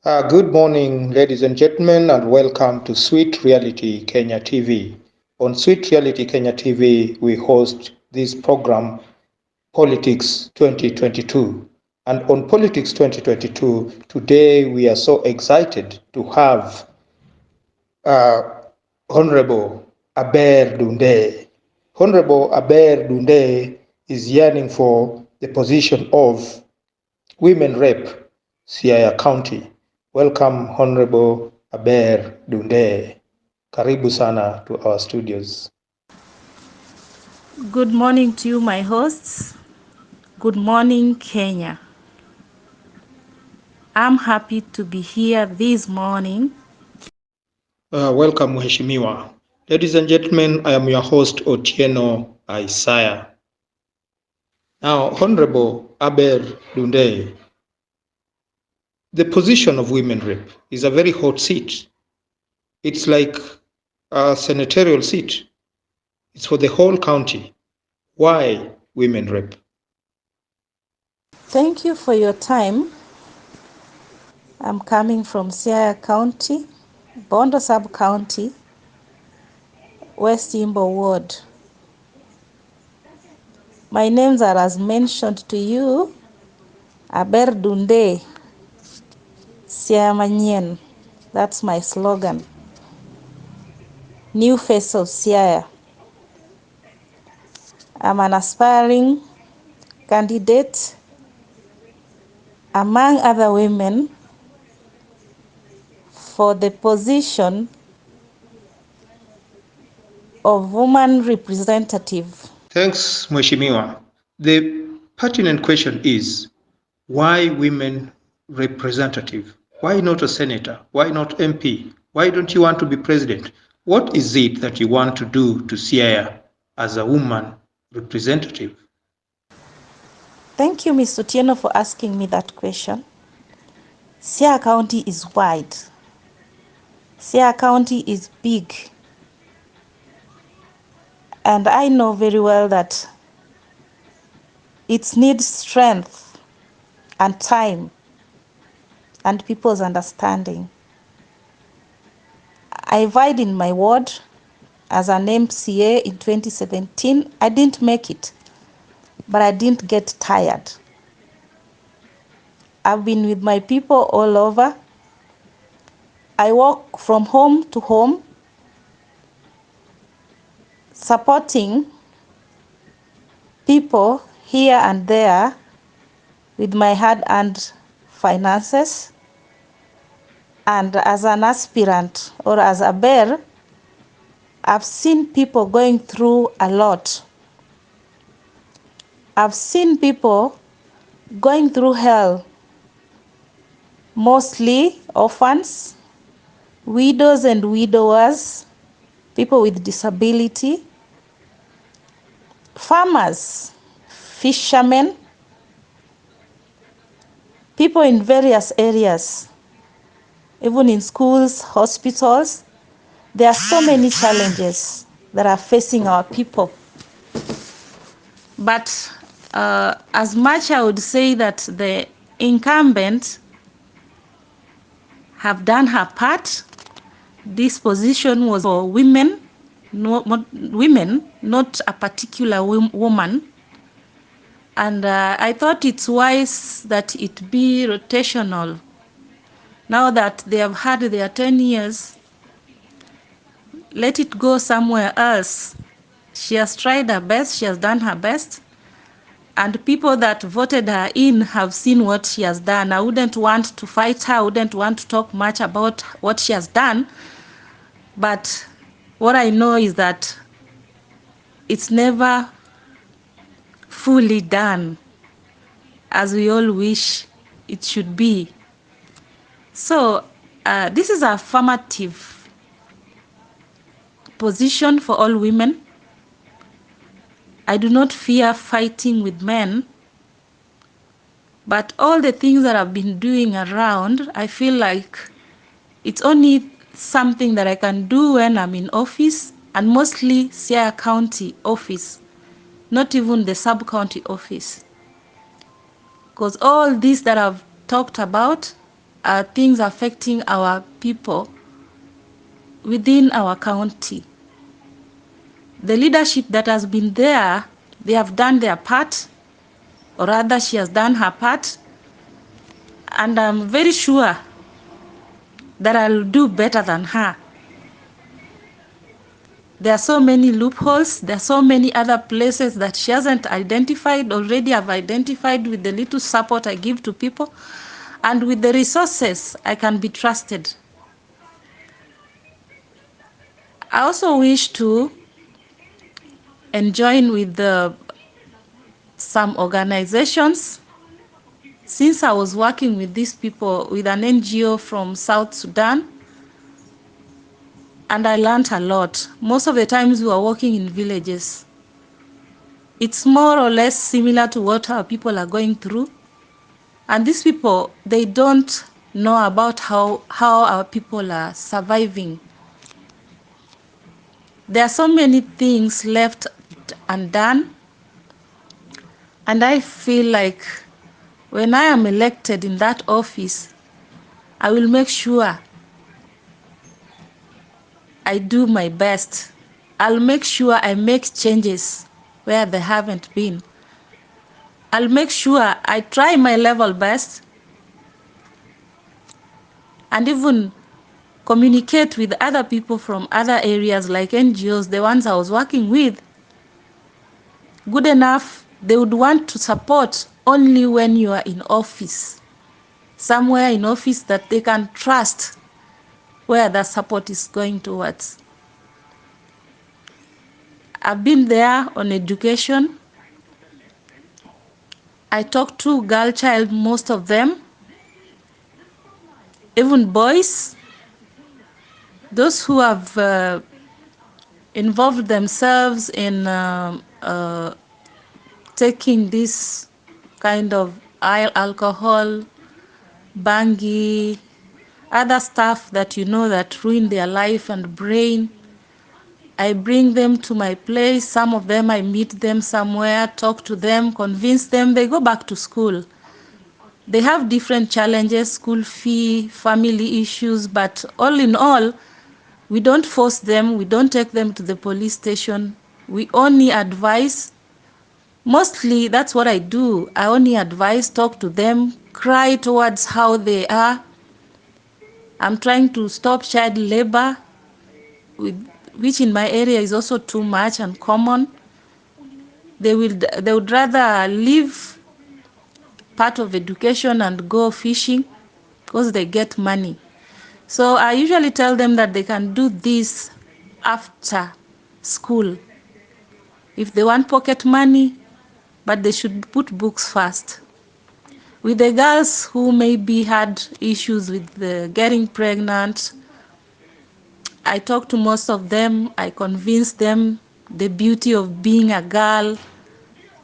Good morning, ladies and gentlemen, and welcome to Sweet Reality Kenya TV. On Sweet Reality Kenya TV, we host this program, Politics 2022. And on Politics 2022, today we are so excited to have uh, Honorable Aber Dundee. Honorable Aber Dundee is yearning for the position of Women Rep, Siaya County. Welcome Honorable Aber Dundee. Karibu sana to our studios. Good morning to you, my hosts. Good morning, Kenya. I'm happy to be here this morning. Welcome Mheshimiwa. Ladies and gentlemen, I am your host Otieno Isaiah. Now, Honorable Aber Dundee, the position of Women Rep is a very hot seat. It's like a senatorial seat. It's for the whole county. Why Women Rep? Thank you for your time. I'm coming from Siaya County, Bondo Sub-County, West Imbo Ward. My names are as mentioned to you, Aber Dundee, Siaya Manyien. That's my slogan. New face of Siaya. I'm an aspiring candidate among other women for the position of woman representative. Thanks, Mheshimiwa. The pertinent question is, why women representative? Why not a senator? Why not MP? Why don't you want to be president? What is it that you want to do to Siaya as a woman representative? Thank you, Mr. Tieno, for asking me that question. Siaya County is wide. Siaya County is big. And I know very well that it needs strength and time and people's understanding. I vied in my ward as an MCA in 2017. I didn't make it, but I didn't get tired. I've been with my people all over. I walk from home to home, supporting people here and there with my hard-earned finances. And as an aspirant or as a bear, I've seen people going through a lot. I've seen people going through hell, mostly orphans, widows and widowers, people with disability, farmers, fishermen, people in various areas, even in schools, hospitals. There are so many challenges that are facing our people. But as much I would say that the incumbent have done her part, this position was for women, not a particular woman. And I thought it's wise that it be rotational. Now that they have had their 10 years, let it go somewhere else. She has tried her best, she has done her best, and people that voted her in have seen what she has done. I wouldn't want to fight her, I wouldn't want to talk much about what she has done, but what I know is that it's never fully done as we all wish it should be. So this is an affirmative position for all women. I do not fear fighting with men, but all the things that I've been doing around, I feel like it's only something that I can do when I'm in office, and mostly Siaya County office, not even the sub-county office. Because all this that I've talked about, things affecting our people within our county. The leadership that has been there, they have done their part, or rather she has done her part, and I'm very sure that I'll do better than her. There are so many loopholes, there are so many other places that she hasn't identified. Already I've identified with the little support I give to people, and with the resources I can be trusted. I also wish to join with some organizations. Since I was working with these people, with an NGO from South Sudan, and I learned a lot. Most of the times we are working in villages. It's more or less similar to what our people are going through. And these people, they don't know about how our people are surviving. There are so many things left undone. And I feel like when I am elected in that office, I will make sure I do my best. I'll make sure I make changes where they haven't been. I'll make sure I try my level best and even communicate with other people from other areas like NGOs, the ones I was working with. Good enough, they would want to support only when you are in office, somewhere in office that they can trust where the support is going towards. I've been there on education. I talk to girl child, most of them, even boys, those who have involved themselves in taking this kind of alcohol, bangi, other stuff that you know that ruin their life and brain. I bring them to my place. Some of them I meet them somewhere, talk to them, convince them, they go back to school. They have different challenges, school fee, family issues, but all in all, we don't force them, we don't take them to the police station. We only advise. Mostly that's what I do. I only advise, talk to them, cry towards how they are. I'm trying to stop child labor, which in my area is also too much and common. They would rather leave part of education and go fishing because they get money. So I usually tell them that they can do this after school if they want pocket money, but they should put books first. With the girls who maybe had issues with getting pregnant, I talk to most of them. I convince them the beauty of being a girl,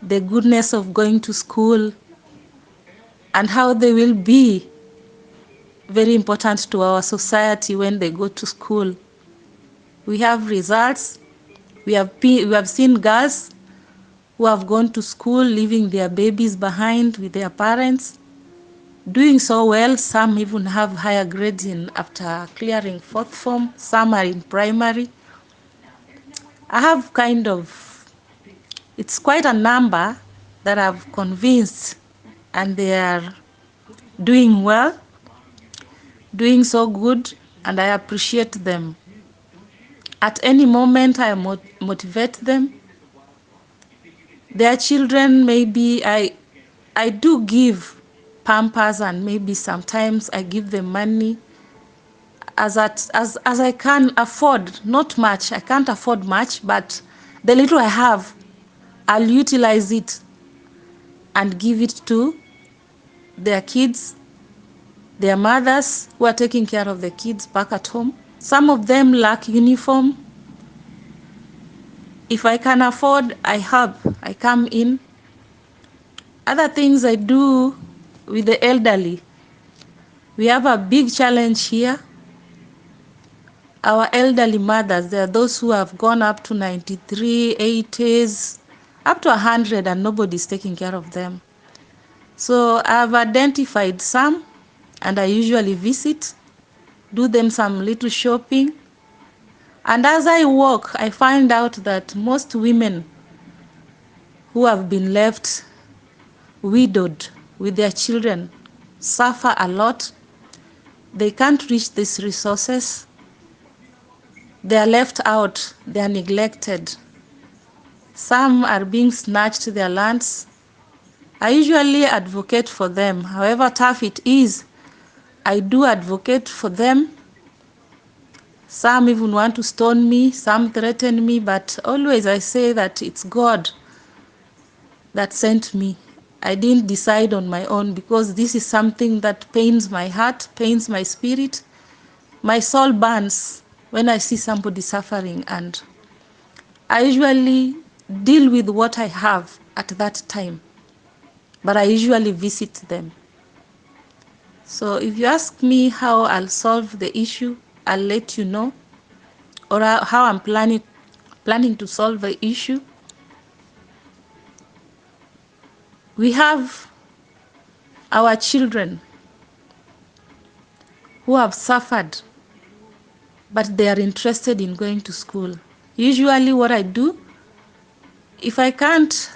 the goodness of going to school, and how they will be very important to our society when they go to school. We have results. We have seen girls who have gone to school, leaving their babies behind with their parents, doing so well. Some even have higher grades after clearing fourth form. Some are in primary. I have it's quite a number that I've convinced, and they are doing well, doing so good, and I appreciate them. At any moment, I motivate them. Their children, maybe I do give pampers, and maybe sometimes I give them money as I can afford. Not much, I can't afford much, but the little I have, I'll utilize it and give it to their kids, their mothers who are taking care of the kids back at home. Some of them lack uniform. If I can afford, I help, I come in. Other things I do with the elderly. We have a big challenge here. Our elderly mothers, there are those who have gone up to 93, 80s, up to 100, and nobody's taking care of them. So I've identified some. and I usually visit, do them some little shopping. And as I walk, I find out that most women who have been left widowed with their children suffer a lot. They can't reach these resources. They are left out. They are neglected. Some are being snatched their lands. I usually advocate for them. However tough it is, I do advocate for them. Some even want to stone me, some threaten me, but always I say that it's God that sent me. I didn't decide on my own, because this is something that pains my heart, pains my spirit. My soul burns when I see somebody suffering, and I usually deal with what I have at that time, but I usually visit them. So if you ask me how I'll solve the issue, I'll let you know, or how I'm planning to solve the issue. We have our children who have suffered, but they are interested in going to school. Usually what I do, if I can't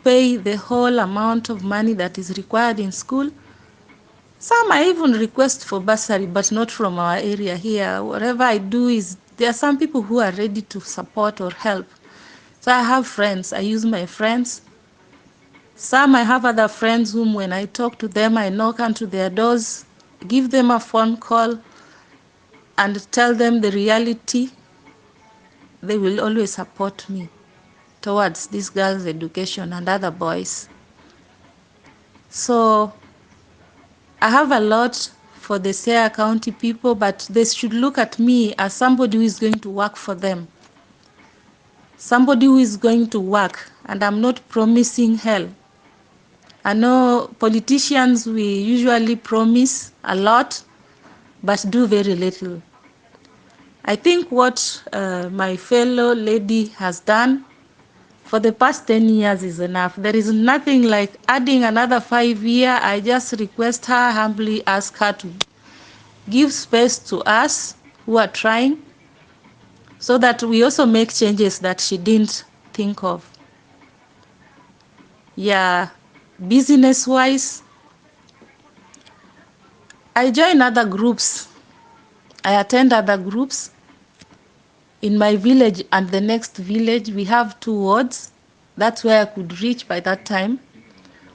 pay the whole amount of money that is required in school, some I even request for bursary, but not from our area here. Whatever I do is, there are some people who are ready to support or help. So I have friends, I use my friends. Some I have other friends whom when I talk to them, I knock onto their doors, give them a phone call, and tell them the reality. They will always support me towards this girl's education and other boys. So I have a lot for the Siaya County people, but they should look at me as somebody who is going to work for them. Somebody who is going to work, and I'm not promising hell. I know politicians, we usually promise a lot, but do very little. I think what my fellow lady has done for the past 10 years is enough. There is nothing like adding another 5 years. I just request her, humbly ask her to give space to us who are trying, so that we also make changes that she didn't think of. Yeah, business-wise, I join other groups. I attend other groups. In my village and the next village, we have 2 wards. That's where I could reach by that time.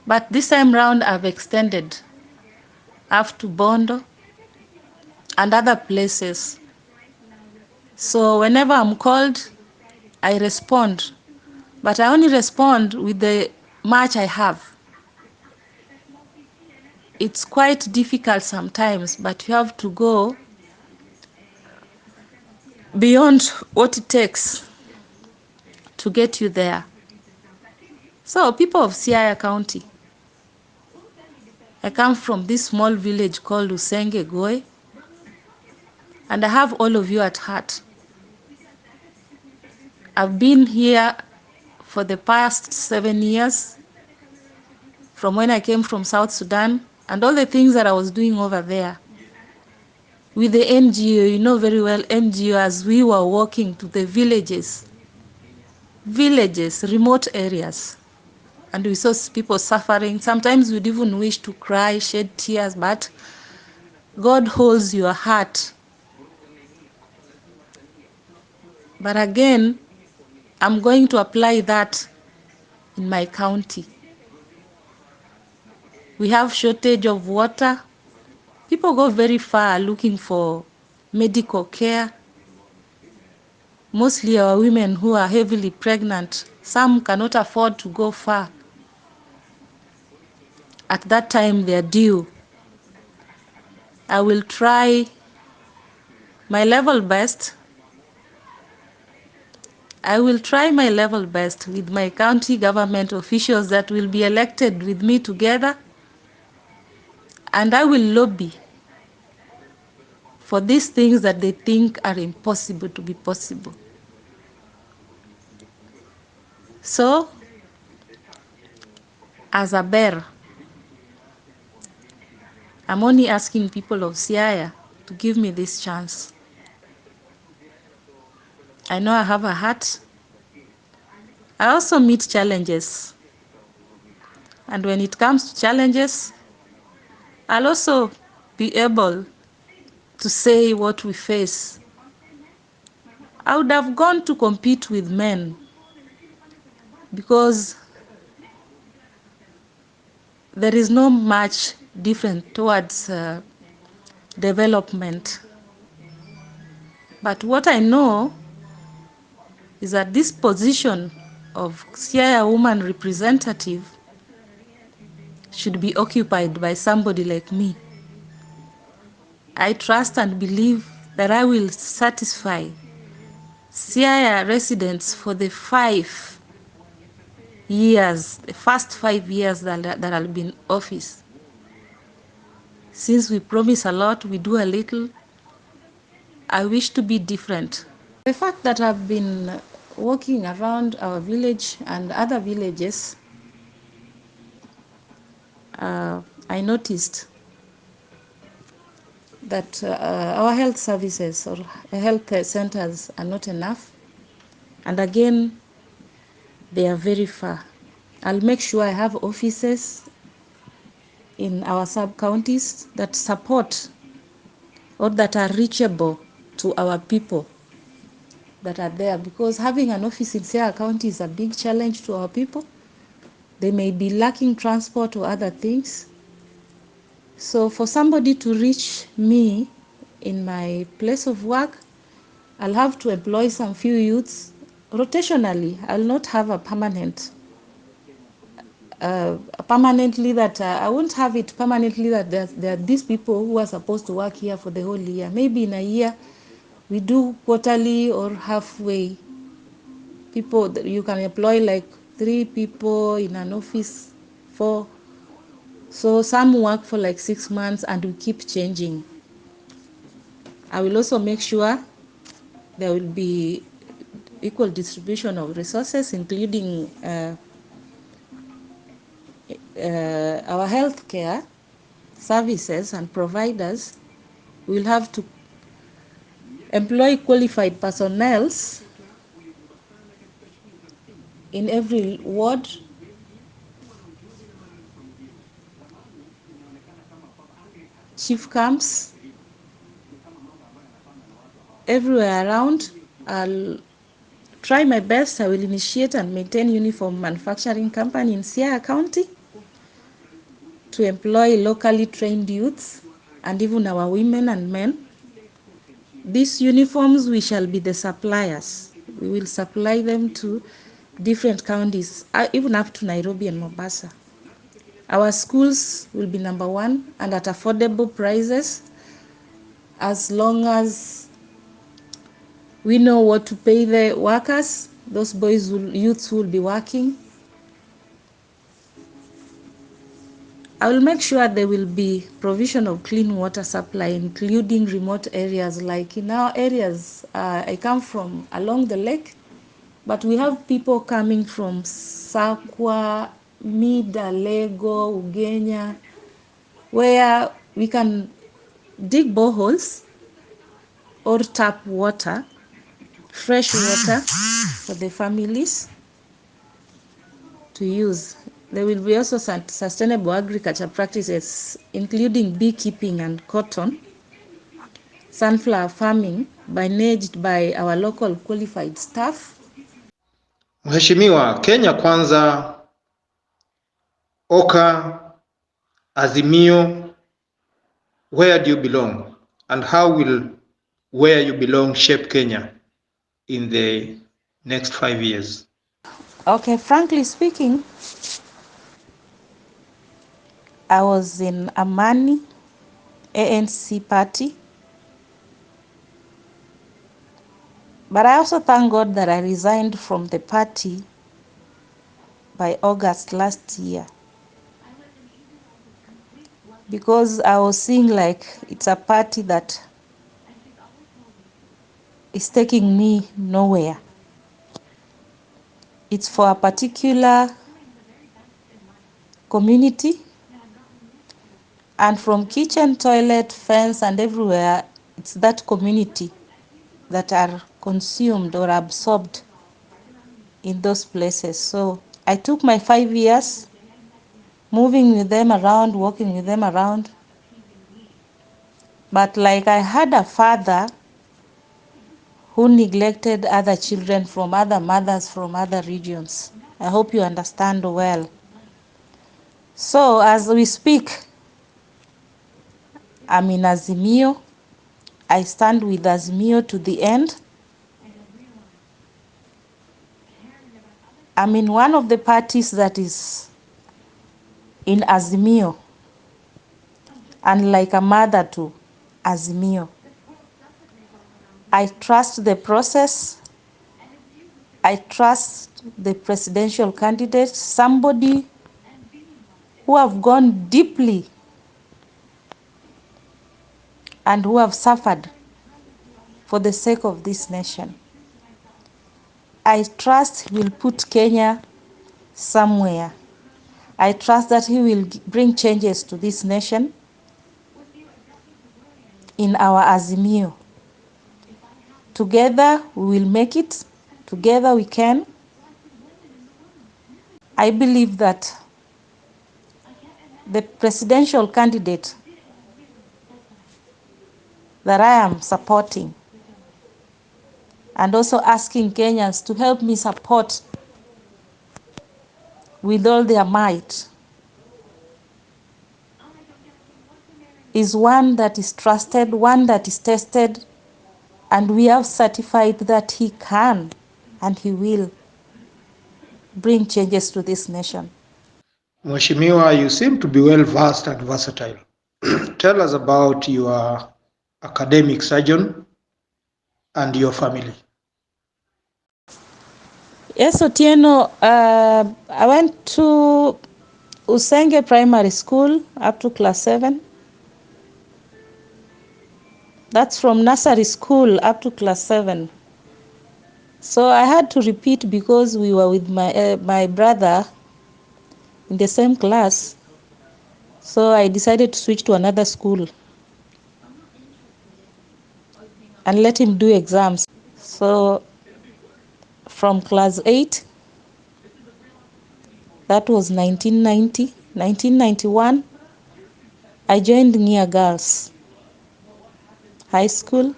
But this time round, I've extended up to Bondo and other places. So whenever I'm called, I respond. But I only respond with the much I have. It's quite difficult sometimes, but you have to go beyond what it takes to get you there. So people of Siaya County, I come from this small village called Usenge Goy, and I have all of you at heart. I've been here for the past 7 years, from when I came from South Sudan, and all the things that I was doing over there. With the NGO, you know very well, NGO, as we were walking to the villages, remote areas, and we saw people suffering. Sometimes we'd even wish to cry, shed tears, but God holds your heart. But again, I'm going to apply that in my county. We have shortage of water. People go very far looking for medical care. Mostly our women who are heavily pregnant. Some cannot afford to go far. At that time they're due. I will try my level best. I will try my level best with my county government officials that will be elected with me together, and I will lobby for these things that they think are impossible to be possible. So, as Aber, I'm only asking people of Siaya to give me this chance. I know I have a heart. I also meet challenges. And when it comes to challenges, I'll also be able to say what we face. I would have gone to compete with men because there is no much different towards development. But what I know is that this position of Siaya woman representative should be occupied by somebody like me. I trust and believe that I will satisfy Siaya residents for the 5 years, the first 5 years that I'll be in office. Since we promise a lot, we do a little. I wish to be different. The fact that I've been walking around our village and other villages, I noticed that our health services or health centers are not enough. And again, they are very far. I'll make sure I have offices in our sub-counties that support or that are reachable to our people that are there, because having an office in Siaya County is a big challenge to our people. They may be lacking transport or other things. So for somebody to reach me in my place of work, I'll have to employ some few youths rotationally. I'll not have a permanently that I won't have it permanently that there are these people who are supposed to work here for the whole year. Maybe in a year we do quarterly or halfway. People, you can employ like 3 people in an office, 4. So some work for like 6 months and we keep changing. I will also make sure there will be equal distribution of resources, including our healthcare services and providers. Will have to employ qualified personnel in every ward. Chief camps everywhere around. I'll try my best. I will initiate and maintain uniform manufacturing company in Siaya County to employ locally trained youths and even our women and men. These uniforms, we shall be the suppliers. We will supply them to different counties, even up to Nairobi and Mombasa. Our schools will be number 1 and at affordable prices, as long as we know what to pay the workers. Those youths will be working. I will make sure there will be provision of clean water supply, including remote areas. Like in our areas, I come from along the lake, but we have people coming from Sakwa, Mida, Lego, Ugenya, where we can dig boreholes or tap water, fresh water for the families to use. There will be also sustainable agriculture practices, including beekeeping and cotton, sunflower farming, managed by our local qualified staff. Mheshimiwa, Kenya Kwanza, Oka, Azimio, where do you belong? And how will where you belong shape Kenya in the next 5 years? Okay, frankly speaking, I was in Amani, ANC party, but I also thank God that I resigned from the party by August last year, because I was seeing like it's a party that is taking me nowhere. It's for a particular community, And from kitchen, toilet, fence, and everywhere, it's that community that are consumed or absorbed in those places. So I took my 5 years moving with them around, walking with them around. But like I had a father who neglected other children from other mothers from other regions. I hope you understand well. So as we speak, I'm in Azimio. I stand with Azimio to the end. I'm in one of the parties that is in Azimio, and like a mother to Azimio. I trust the process. I trust the presidential candidate, somebody who have gone deeply and who have suffered for the sake of this nation. I trust he will put Kenya somewhere. I trust that he will bring changes to this nation in our Azimio. Together we will make it. Together we can. I believe that the presidential candidate that I am supporting and also asking Kenyans to help me support with all their might is one that is trusted, one that is tested, and we have certified that he can and he will bring changes to this nation. Mheshimiwa, you seem to be well versed and versatile. Tell us about your academic sojourn and your family. Yes, Otieno, I went to Usenge Primary School up to class 7. That's from nursery school up to class 7. So I had to repeat because we were with my brother in the same class. So I decided to switch to another school and let him do exams. So from class 8, that was 1990, 1991, I joined Nia Girls High School,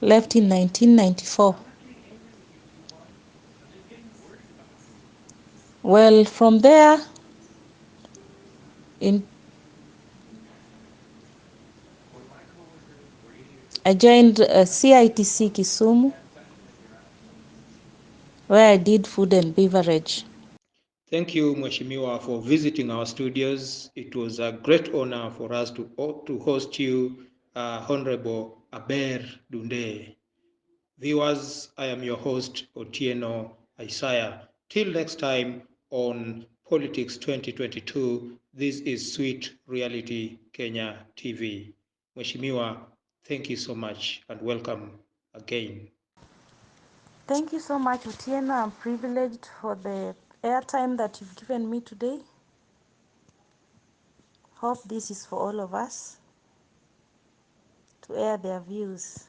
left in 1994. Well, from there, I joined CITC Kisumu, where I did food and beverage. Thank you, Mheshimiwa, for visiting our studios. It was a great honor for us to host you, Honorable Aber Dundee. Viewers, I am your host, Otieno Isaiah. Till next time on Politics 2022, this is Sweet Reality Kenya TV. Mheshimiwa, thank you so much and welcome again. Thank you so much, Otieno. I'm privileged for the airtime that you've given me today. Hope this is for all of us to air their views.